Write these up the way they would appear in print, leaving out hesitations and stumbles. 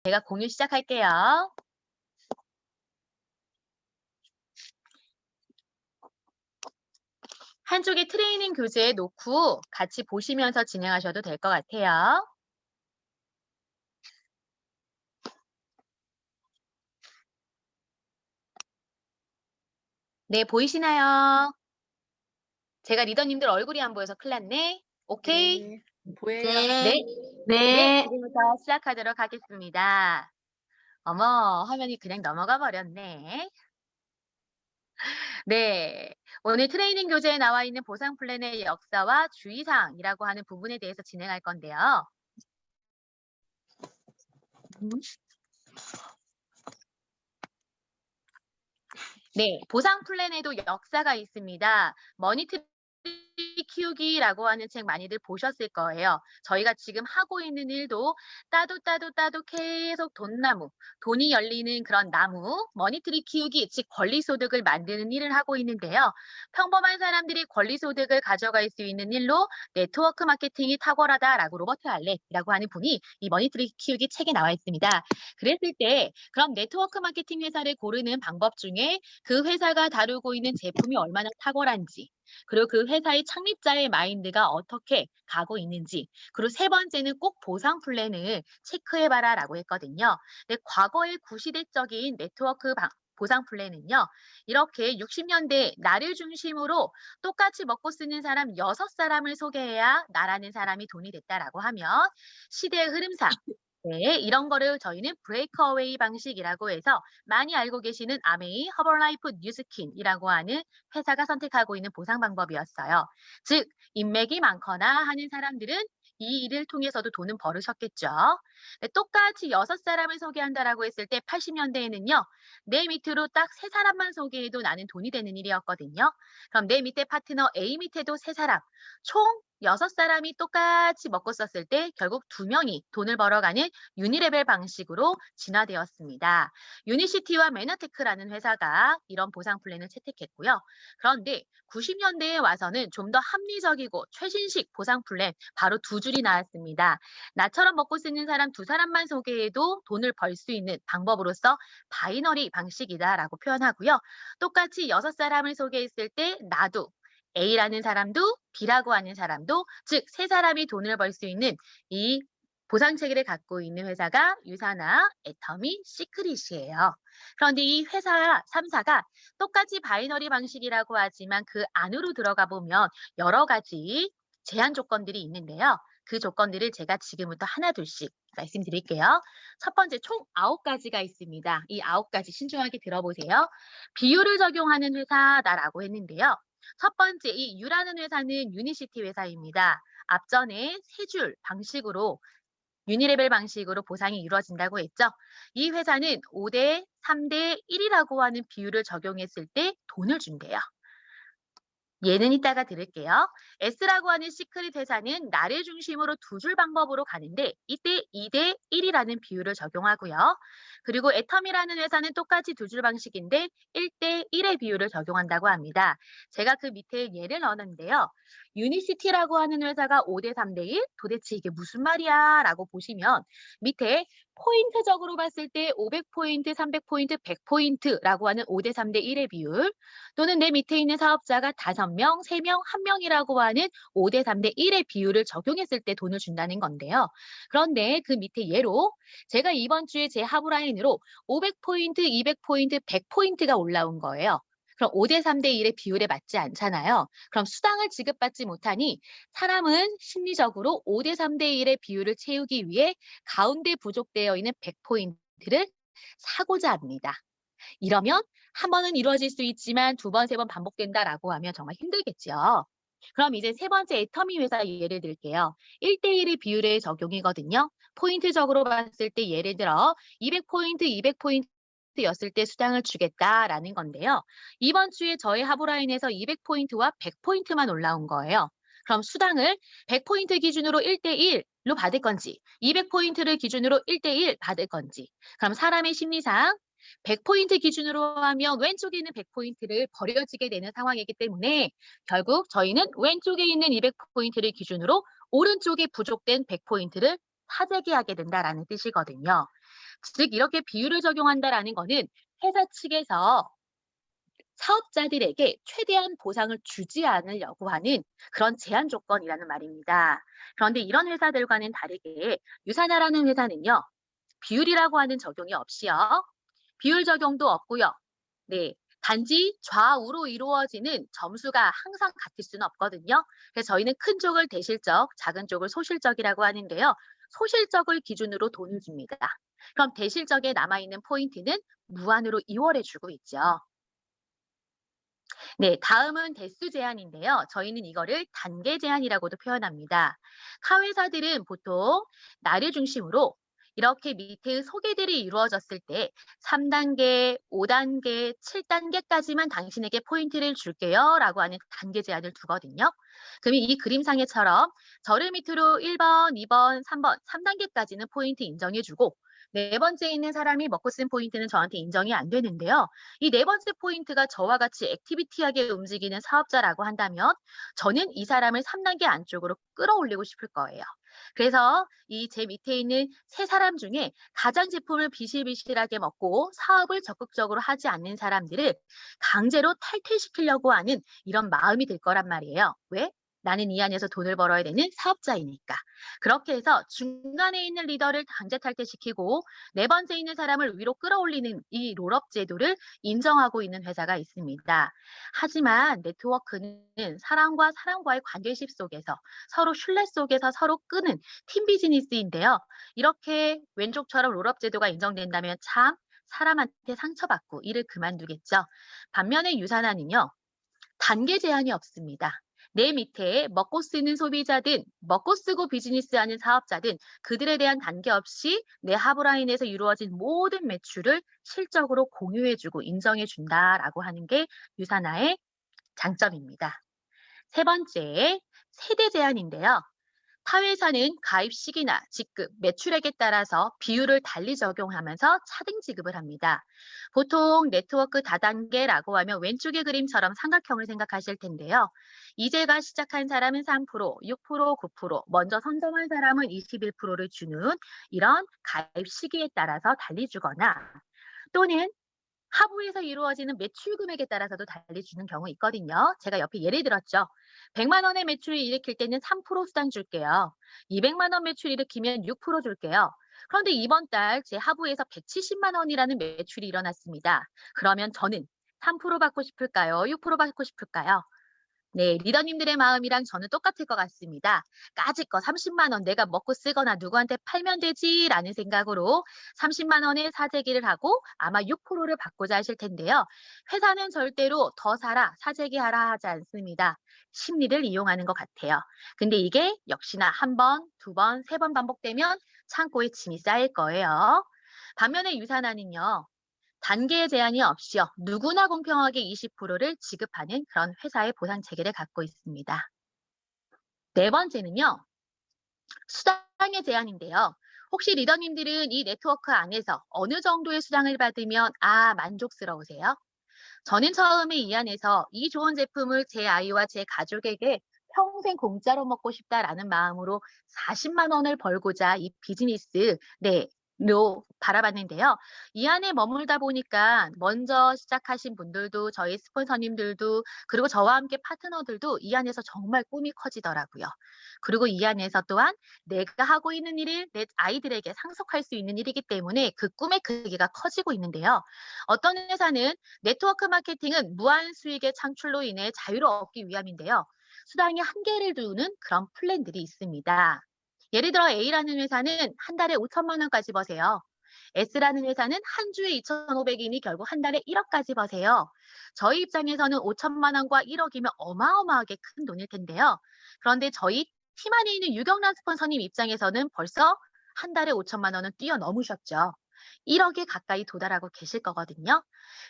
제가 공유 시작할게요. 한쪽에 트레이닝 교재에 놓고 같이 보시면서 진행하셔도 될 것 같아요. 네, 보이시나요? 제가 리더님들 얼굴이 안 보여서 큰일 났네. 오케이? 네. 보여요. 네. 네. 네, 네. 지금부터 시작하도록 하겠습니다. 어머, 화면이 그냥 넘어가 버렸네. 네. 오늘 트레이닝 교재에 나와 있는 보상 플랜의 역사와 주의사항이라고 하는 부분에 대해서 진행할 건데요. 네, 보상 플랜에도 역사가 있습니다. 머니트리 키우기라고 하는 책 많이들 보셨을 거예요. 저희가 지금 하고 있는 일도 따도 계속 돈이 열리는 그런 나무, 머니트리 키우기, 즉 권리소득을 만드는 일을 하고 있는데요. 평범한 사람들이 권리소득을 가져갈 수 있는 일로 네트워크 마케팅이 탁월하다라고 로버트 알렌이라고 하는 분이 이 머니트리 키우기 책에 나와 있습니다. 그랬을 때 그럼 네트워크 마케팅 회사를 고르는 방법 중에 그 회사가 다루고 있는 제품이 얼마나 탁월한지, 그리고 그 회사의 창립자의 마인드가 어떻게 가고 있는지, 그리고 세 번째는 꼭 보상 플랜을 체크해봐라라고 했거든요. 근데 과거의 구시대적인 보상 플랜은요, 이렇게 60년대 나를 중심으로 똑같이 먹고 쓰는 사람 6사람을 소개해야 나라는 사람이 돈이 됐다라고 하면 시대의 흐름상 네, 이런 거를 저희는 브레이크어웨이 방식이라고 해서 많이 알고 계시는 아메이 허벌라이프 뉴스킨이라고 하는 회사가 선택하고 있는 보상 방법이었어요. 즉, 인맥이 많거나 하는 사람들은 이 일을 통해서도 돈은 벌으셨겠죠. 네, 똑같이 6사람을 소개한다라고 했을 때 80년대에는요, 내 밑으로 딱 3사람만 소개해도 나는 돈이 되는 일이었거든요. 그럼 내 밑에 파트너 A 밑에도 3사람, 총 6사람이 똑같이 먹고 썼을 때 결국 2명이 돈을 벌어가는 유니레벨 방식으로 진화되었습니다. 유니시티와 메나테크라는 회사가 이런 보상 플랜을 채택했고요. 그런데 90년대에 와서는 좀 더 합리적이고 최신식 보상 플랜 바로 2줄이 나왔습니다. 나처럼 먹고 쓰는 사람 2사람만 소개해도 돈을 벌 수 있는 방법으로서 바이너리 방식이다라고 표현하고요. 똑같이 6사람을 소개했을 때 나도 A라는 사람도 B라고 하는 사람도 즉 3사람이 돈을 벌 수 있는 이 보상 체계를 갖고 있는 회사가 유사나 애터미, 시크릿이에요. 그런데 이 회사 3사가 똑같이 바이너리 방식이라고 하지만 그 안으로 들어가 보면 여러 가지 제한 조건들이 있는데요. 그 조건들을 제가 지금부터 하나둘씩 말씀드릴게요. 첫 번째 총 9가지가 있습니다. 이 9가지 신중하게 들어보세요. 비율을 적용하는 회사다라고 했는데요. 첫 번째 이 U라는 회사는 유니시티 회사입니다. 앞전에 3줄 방식으로 유니레벨 방식으로 보상이 이루어진다고 했죠. 이 회사는 5대 3대 1이라고 하는 비율을 적용했을 때 돈을 준대요. 얘는 이따가 들을게요. S라고 하는 시크릿 회사는 나를 중심으로 2줄 방법으로 가는데 이때 2대 1이라는 비율을 적용하고요. 그리고 애텀이라는 회사는 똑같이 2줄 방식인데 1대 1의 비율을 적용한다고 합니다. 제가 그 밑에 예를 넣었는데요. 유니시티라고 하는 회사가 5대 3대 1? 도대체 이게 무슨 말이야? 라고 보시면 밑에 포인트적으로 봤을 때 500포인트, 300포인트, 100포인트라고 하는 5대 3대 1의 비율 또는 내 밑에 있는 사업자가 5명, 3명, 1명이라고 하는 5대 3대 1의 비율을 적용했을 때 돈을 준다는 건데요. 그런데 그 밑에 예로 제가 이번 주에 제 하부라인으로 500포인트, 200포인트, 100포인트가 올라온 거예요. 그럼 5대 3대 1의 비율에 맞지 않잖아요. 그럼 수당을 지급받지 못하니 사람은 심리적으로 5대 3대 1의 비율을 채우기 위해 가운데 부족되어 있는 100포인트를 사고자 합니다. 이러면 한 번은 이루어질 수 있지만 2번, 3번 반복된다라고 하면 정말 힘들겠죠. 그럼 이제 세 번째 애터미 회사 예를 들게요. 1대1의 비율의 적용이거든요. 포인트적으로 봤을 때 예를 들어 200포인트, 200포인트였을 때 수당을 주겠다라는 건데요. 이번 주에 저희 하부라인에서 200포인트와 100포인트만 올라온 거예요. 그럼 수당을 100포인트 기준으로 1대1로 받을 건지 200포인트를 기준으로 1대1 받을 건지 그럼 사람의 심리상 100포인트 기준으로 하면 왼쪽에 있는 100포인트를 버려지게 되는 상황이기 때문에 결국 저희는 왼쪽에 있는 200포인트를 기준으로 오른쪽에 부족된 100포인트를 사재기하게 된다라는 뜻이거든요. 즉 이렇게 비율을 적용한다라는 거는 회사 측에서 사업자들에게 최대한 보상을 주지 않으려고 하는 그런 제한 조건이라는 말입니다. 그런데 이런 회사들과는 다르게 유사나라는 회사는요, 비율이라고 하는 적용이 없이요. 비율 적용도 없고요. 네. 단지 좌우로 이루어지는 점수가 항상 같을 수는 없거든요. 그래서 저희는 큰 쪽을 대실적, 작은 쪽을 소실적이라고 하는데요. 소실적을 기준으로 돈을 줍니다. 그럼 대실적에 남아있는 포인트는 무한으로 이월해 주고 있죠. 네, 다음은 대수 제한인데요. 저희는 이거를 단계 제한이라고도 표현합니다. 카회사들은 보통 나를 중심으로 이렇게 밑에 소개들이 이루어졌을 때 3단계, 5단계, 7단계까지만 당신에게 포인트를 줄게요 라고 하는 단계 제한을 두거든요. 그러면 이 그림상에처럼 저를 밑으로 1번, 2번, 3번, 3단계까지는 포인트 인정해주고 네 번째에 있는 사람이 먹고 쓴 포인트는 저한테 인정이 안 되는데요. 이 네 번째 포인트가 저와 같이 액티비티하게 움직이는 사업자라고 한다면 저는 이 사람을 3단계 안쪽으로 끌어올리고 싶을 거예요. 그래서 이 제 밑에 있는 세 사람 중에 가장 제품을 비실비실하게 먹고 사업을 적극적으로 하지 않는 사람들을 강제로 탈퇴시키려고 하는 이런 마음이 들 거란 말이에요. 왜? 나는 이 안에서 돈을 벌어야 되는 사업자이니까. 그렇게 해서 중간에 있는 리더를 강제 탈퇴시키고 네 번째 있는 사람을 위로 끌어올리는 이 롤업 제도를 인정하고 있는 회사가 있습니다. 하지만 네트워크는 사람과 사람과의 관계십 속에서 서로 신뢰 속에서 서로 끄는 팀 비즈니스인데요. 이렇게 왼쪽처럼 롤업 제도가 인정된다면 참 사람한테 상처받고 일을 그만두겠죠. 반면에 유산화는요. 단계 제한이 없습니다. 내 밑에 먹고 쓰는 소비자든 먹고 쓰고 비즈니스하는 사업자든 그들에 대한 단계 없이 내 하브라인에서 이루어진 모든 매출을 실적으로 공유해주고 인정해준다라고 하는 게 유산화의 장점입니다. 세 번째, 세대 제한인데요. 타회사는 가입 시기나 직급, 매출액에 따라서 비율을 달리 적용하면서 차등 지급을 합니다. 보통 네트워크 다단계라고 하면 왼쪽의 그림처럼 삼각형을 생각하실 텐데요. 이제가 시작한 사람은 3%, 6%, 9%, 먼저 선정한 사람은 21%를 주는 이런 가입 시기에 따라서 달리 주거나 또는 하부에서 이루어지는 매출 금액에 따라서도 달리 주는 경우 있거든요. 제가 옆에 예를 들었죠. 100만 원의 매출을 일으킬 때는 3% 수당 줄게요. 200만 원 매출 일으키면 6% 줄게요. 그런데 이번 달 제 하부에서 170만 원이라는 매출이 일어났습니다. 그러면 저는 3% 받고 싶을까요? 6% 받고 싶을까요? 네, 리더님들의 마음이랑 저는 똑같을 것 같습니다. 까짓 거 30만 원 내가 먹고 쓰거나 누구한테 팔면 되지라는 생각으로 30만 원의 사재기를 하고 아마 6%를 받고자 하실 텐데요. 회사는 절대로 더 사라, 사재기하라 하지 않습니다. 심리를 이용하는 것 같아요. 근데 이게 역시나 한 번, 두 번, 세 번 반복되면 창고에 짐이 쌓일 거예요. 반면에 유산화는요. 단계 제한이 없이요. 누구나 공평하게 20%를 지급하는 그런 회사의 보상 체계를 갖고 있습니다. 네 번째는요. 수당의 제한인데요. 혹시 리더님들은 이 네트워크 안에서 어느 정도의 수당을 받으면 만족스러우세요? 저는 처음에 이 안에서 이 좋은 제품을 제 아이와 제 가족에게 평생 공짜로 먹고 싶다라는 마음으로 40만 원을 벌고자 이 비즈니스, 로 바라봤는데요. 이 안에 머물다 보니까 먼저 시작하신 분들도 저희 스폰서님들도 그리고 저와 함께 파트너들도 이 안에서 정말 꿈이 커지더라고요. 그리고 이 안에서 또한 내가 하고 있는 일을 내 아이들에게 상속할 수 있는 일이기 때문에 그 꿈의 크기가 커지고 있는데요. 어떤 회사는 네트워크 마케팅은 무한 수익의 창출로 인해 자유를 얻기 위함인데요. 수당이 한계를 두는 그런 플랜들이 있습니다. 예를 들어 A라는 회사는 한 달에 5천만 원까지 버세요. S라는 회사는 한 주에 2,500이니 결국 한 달에 1억까지 버세요. 저희 입장에서는 5천만 원과 1억이면 어마어마하게 큰 돈일 텐데요. 그런데 저희 팀 안에 있는 유경란 스폰서님 입장에서는 벌써 한 달에 5천만 원은 뛰어넘으셨죠. 1억에 가까이 도달하고 계실 거거든요.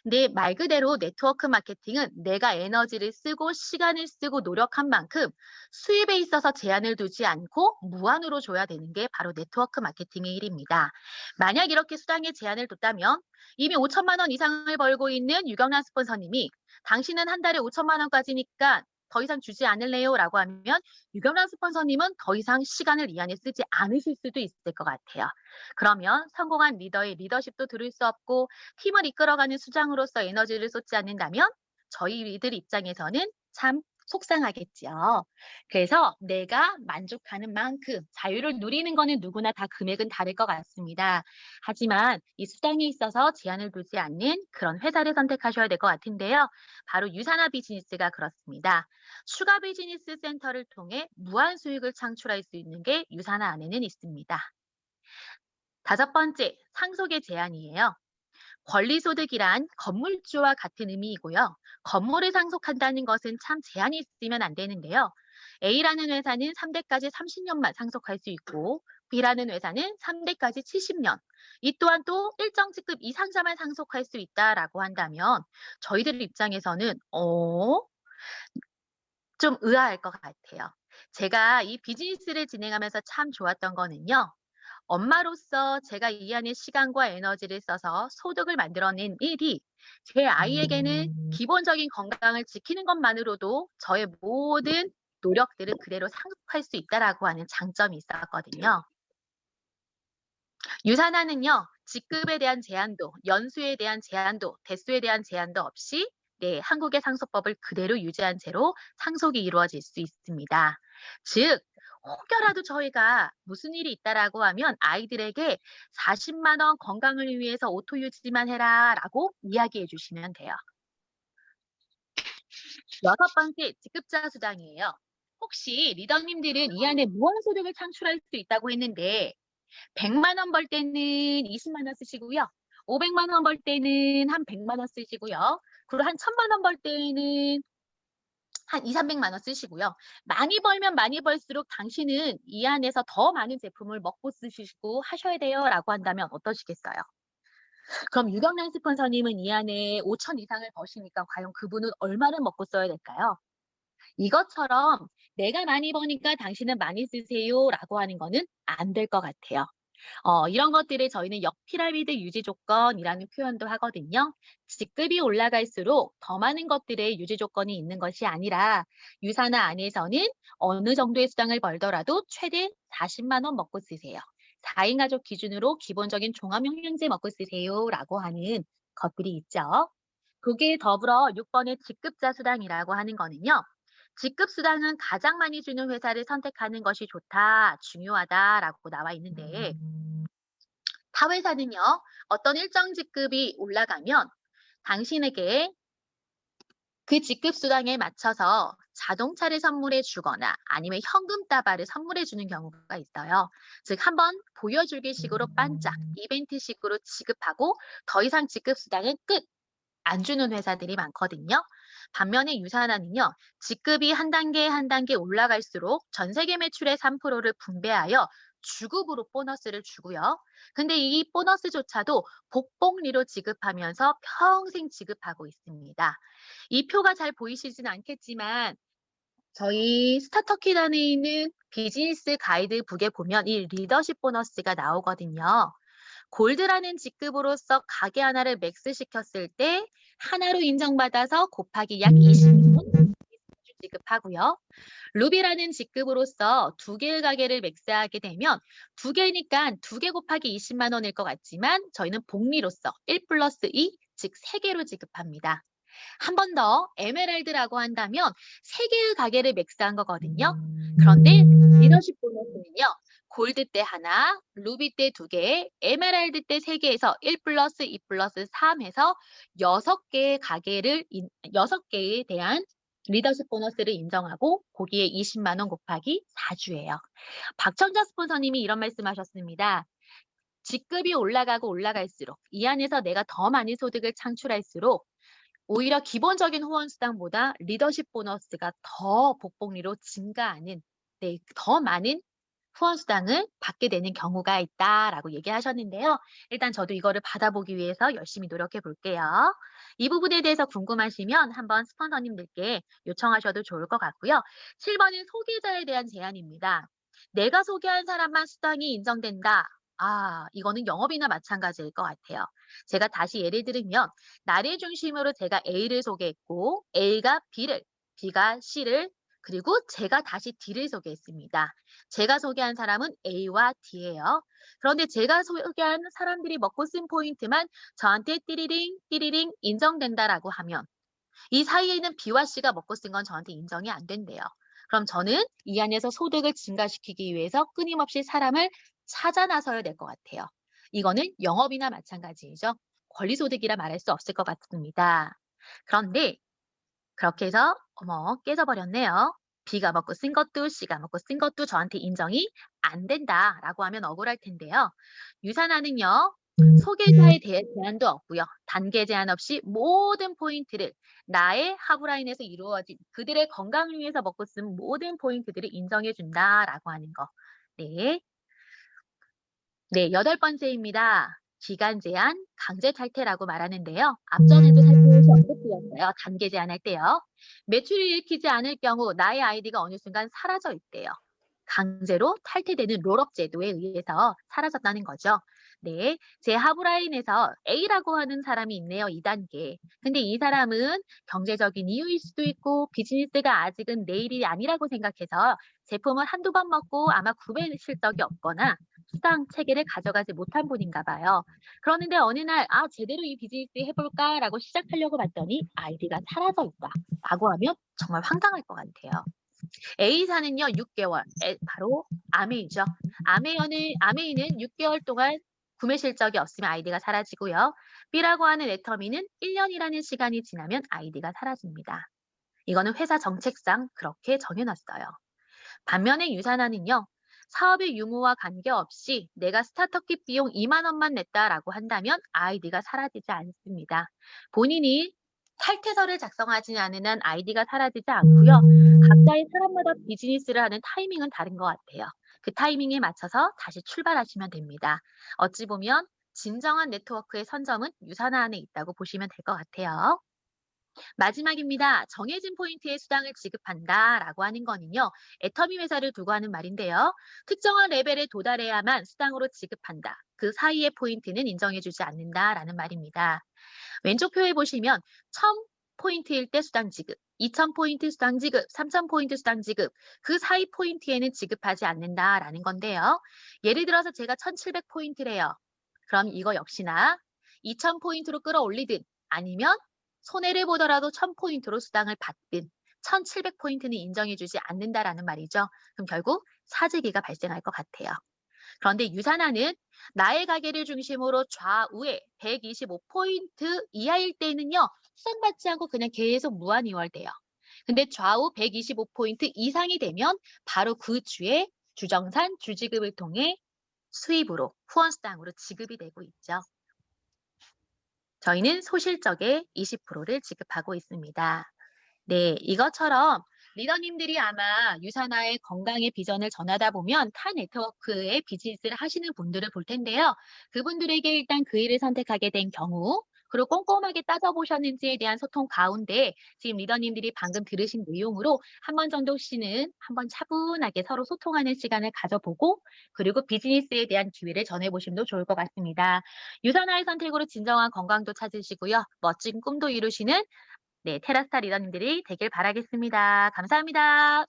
근데 말 그대로 네트워크 마케팅은 내가 에너지를 쓰고 시간을 쓰고 노력한 만큼 수입에 있어서 제한을 두지 않고 무한으로 줘야 되는 게 바로 네트워크 마케팅의 일입니다. 만약 이렇게 수당에 제한을 뒀다면 이미 5천만 원 이상을 벌고 있는 유경란 스폰서님이 당신은 한 달에 5천만 원까지니까 더 이상 주지 않을래요? 라고 하면 유경란 스폰서님은 더 이상 시간을 이 안에 쓰지 않으실 수도 있을 것 같아요. 그러면 성공한 리더의 리더십도 들을 수 없고 팀을 이끌어가는 수장으로서 에너지를 쏟지 않는다면 저희들 입장에서는 참 속상하겠지요. 그래서 내가 만족하는 만큼 자유를 누리는 거는 누구나 다 금액은 다를 것 같습니다. 하지만 이 수당에 있어서 제한을 두지 않는 그런 회사를 선택하셔야 될 것 같은데요. 바로 유사나 비즈니스가 그렇습니다. 슈가 비즈니스 센터를 통해 무한 수익을 창출할 수 있는 게 유사나 안에는 있습니다. 다섯 번째, 상속의 제한이에요. 권리소득이란 건물주와 같은 의미이고요. 건물을 상속한다는 것은 참 제한이 있으면 안 되는데요. A라는 회사는 3대까지 30년만 상속할 수 있고 B라는 회사는 3대까지 70년. 이 또한 또 일정 직급 이상자만 상속할 수 있다라고 한다면 저희들 입장에서는 좀 의아할 것 같아요. 제가 이 비즈니스를 진행하면서 참 좋았던 거는요. 엄마로서 제가 이 안에 시간과 에너지를 써서 소득을 만들어낸 일이 제 아이에게는 기본적인 건강을 지키는 것만으로도 저의 모든 노력들을 그대로 상속할 수 있다라고 하는 장점이 있었거든요. 유산화는요, 직급에 대한 제한도, 연수에 대한 제한도, 대수에 대한 제한도 없이 한국의 상속법을 그대로 유지한 채로 상속이 이루어질 수 있습니다. 즉, 혹여라도 저희가 무슨 일이 있다라고 하면 아이들에게 40만 원 건강을 위해서 오토 유지만 해라라고 이야기해 주시면 돼요. 여섯 번째, 직급자 수당이에요. 혹시 리더님들은 이 안에 무한소득을 창출할 수 있다고 했는데 100만 원 벌 때는 20만 원 쓰시고요. 500만 원 벌 때는 한 100만 원 쓰시고요. 그리고 한 1000만 원 벌 때는 한 2, 300만 원 쓰시고요. 많이 벌면 많이 벌수록 당신은 이 안에서 더 많은 제품을 먹고 쓰시고 하셔야 돼요라고 한다면 어떠시겠어요? 그럼 유경란 스폰서님은 이 안에 5천 이상을 버시니까 과연 그분은 얼마를 먹고 써야 될까요? 이것처럼 내가 많이 버니까 당신은 많이 쓰세요라고 하는 거는 안 될 것 같아요. 이런 것들을 저희는 역피라미드 유지 조건이라는 표현도 하거든요. 직급이 올라갈수록 더 많은 것들의 유지 조건이 있는 것이 아니라 유산화 안에서는 어느 정도의 수당을 벌더라도 최대 40만 원 먹고 쓰세요. 4인 가족 기준으로 기본적인 종합영양제 먹고 쓰세요라고 하는 것들이 있죠. 거기에 더불어 6번의 직급자 수당이라고 하는 거는요. 직급 수당은 가장 많이 주는 회사를 선택하는 것이 좋다, 중요하다라고 나와 있는데 타 회사는요, 어떤 일정 직급이 올라가면 당신에게 그 직급 수당에 맞춰서 자동차를 선물해 주거나 아니면 현금 따발을 선물해 주는 경우가 있어요. 즉, 한번 보여주기식으로 반짝, 이벤트식으로 지급하고 더 이상 직급 수당은 끝! 안 주는 회사들이 많거든요. 반면에 유산화는요, 직급이 한 단계 한 단계 올라갈수록 전 세계 매출의 3%를 분배하여 주급으로 보너스를 주고요. 근데 이 보너스조차도 복복리로 지급하면서 평생 지급하고 있습니다. 이 표가 잘 보이시진 않겠지만 저희 스타터키단에 있는 비즈니스 가이드 북에 보면 이 리더십 보너스가 나오거든요. 골드라는 직급으로서 가게 하나를 맥스시켰을 때 하나로 인정받아서 곱하기 약 20만 원 지급하고요. 루비라는 직급으로서 두 개의 가게를 맥스하게 되면 두 개니까 두 개 곱하기 20만 원일 것 같지만 저희는 복리로서 1 플러스 2, 즉 3개로 지급합니다. 한 번 더 에메랄드라고 한다면 세 개의 가게를 맥스한 거거든요. 그런데 리더십 보너스는요. 골드 때 하나, 루비 때 두 개, 에메랄드 때 세 개에서 1 플러스 2 플러스 3 해서 6개의 가게를 6개에 대한 리더십 보너스를 인정하고 거기에 20만 원 곱하기 4주예요. 박천자 스폰서님이 이런 말씀하셨습니다. 직급이 올라가고 올라갈수록 이 안에서 내가 더 많은 소득을 창출할수록 오히려 기본적인 후원수당보다 리더십 보너스가 더 복복리로 증가하는 더 많은 후원수당을 받게 되는 경우가 있다라고 얘기하셨는데요. 일단 저도 이거를 받아보기 위해서 열심히 노력해 볼게요. 이 부분에 대해서 궁금하시면 한번 스폰서님들께 요청하셔도 좋을 것 같고요. 7번은 소개자에 대한 제한입니다. 내가 소개한 사람만 수당이 인정된다. 이거는 영업이나 마찬가지일 것 같아요. 제가 다시 예를 들면 나를 중심으로 제가 A를 소개했고 A가 B를, B가 C를 그리고 제가 다시 D를 소개했습니다. 제가 소개한 사람은 A와 D예요. 그런데 제가 소개한 사람들이 먹고 쓴 포인트만 저한테 띠리링 띠리링 인정된다라고 하면 이 사이에 있는 B와 C가 먹고 쓴 건 저한테 인정이 안 된대요. 그럼 저는 이 안에서 소득을 증가시키기 위해서 끊임없이 사람을 찾아 나서야 될 것 같아요. 이거는 영업이나 마찬가지이죠. 권리소득이라 말할 수 없을 것 같습니다. 그런데 그렇게 해서 어머 깨져버렸네요. B가 먹고 쓴 것도 C가 먹고 쓴 것도 저한테 인정이 안 된다라고 하면 억울할 텐데요. 유산화는요. 소개자에 대해 제한도 없고요. 단계 제한 없이 모든 포인트를 나의 하부라인에서 이루어진 그들의 건강을 위해서 먹고 쓴 모든 포인트들을 인정해 준다라고 하는 거. 네. 네, 여덟 번째입니다. 기간 제한, 강제 탈퇴라고 말하는데요. 앞전에도 살펴서 언급드렸어요. 단계 제한할 때요. 매출을 일으키지 않을 경우 나의 아이디가 어느 순간 사라져 있대요. 강제로 탈퇴되는 롤업 제도에 의해서 사라졌다는 거죠. 네, 제 하부라인에서 A라고 하는 사람이 있네요. 2단계. 근데 이 사람은 경제적인 이유일 수도 있고 비즈니스가 아직은 내 일이 아니라고 생각해서 제품을 한두 번 먹고 아마 구매 실적이 없거나 수당 체계를 가져가지 못한 분인가 봐요. 그러는데 어느 날, 아, 제대로 이 비즈니스 해볼까라고 시작하려고 봤더니 아이디가 사라져 있다라고 하면 정말 황당할 것 같아요. A사는요, 6개월. 바로 아메이죠. 아메이는 6개월 동안 구매 실적이 없으면 아이디가 사라지고요. B라고 하는 애터미는 1년이라는 시간이 지나면 아이디가 사라집니다. 이거는 회사 정책상 그렇게 정해놨어요. 반면에 유산화는요. 사업의 유무와 관계없이 내가 스타트업 비용 2만 원만 냈다라고 한다면 아이디가 사라지지 않습니다. 본인이 탈퇴서를 작성하지 않은 한 아이디가 사라지지 않고요. 각자의 사람마다 비즈니스를 하는 타이밍은 다른 것 같아요. 그 타이밍에 맞춰서 다시 출발하시면 됩니다. 어찌 보면 진정한 네트워크의 선점은 유산화 안에 있다고 보시면 될 것 같아요. 마지막입니다. 정해진 포인트에 수당을 지급한다라고 하는 거는요. 애터미 회사를 두고 하는 말인데요. 특정한 레벨에 도달해야만 수당으로 지급한다. 그 사이의 포인트는 인정해주지 않는다라는 말입니다. 왼쪽 표에 보시면 1000포인트일 때 수당 지급, 2000포인트 수당 지급, 3000포인트 수당 지급, 그 사이 포인트에는 지급하지 않는다라는 건데요. 예를 들어서 제가 1700포인트래요. 그럼 이거 역시나 2000포인트로 끌어올리든 아니면 손해를 보더라도 1000포인트로 수당을 받든 1700포인트는 인정해주지 않는다라는 말이죠. 그럼 결국 사재기가 발생할 것 같아요. 그런데 유산화는 나의 가게를 중심으로 좌우에 125포인트 이하일 때는요. 수당받지 않고 그냥 계속 무한 이월돼요. 근데 좌우 125포인트 이상이 되면 바로 그 주에 주정산, 주지급을 통해 수입으로 후원수당으로 지급이 되고 있죠. 저희는 소실적의 20%를 지급하고 있습니다. 네, 이것처럼 리더님들이 아마 유산화의 건강의 비전을 전하다 보면 타 네트워크의 비즈니스를 하시는 분들을 볼 텐데요. 그분들에게 일단 그 일을 선택하게 된 경우, 그리고 꼼꼼하게 따져보셨는지에 대한 소통 가운데 지금 리더님들이 방금 들으신 내용으로 한 번 정도씩은 한번 차분하게 서로 소통하는 시간을 가져보고 그리고 비즈니스에 대한 기회를 전해보시면 좋을 것 같습니다. 유산화의 선택으로 진정한 건강도 찾으시고요. 멋진 꿈도 이루시는 네, 테라스타 리더님들이 되길 바라겠습니다. 감사합니다.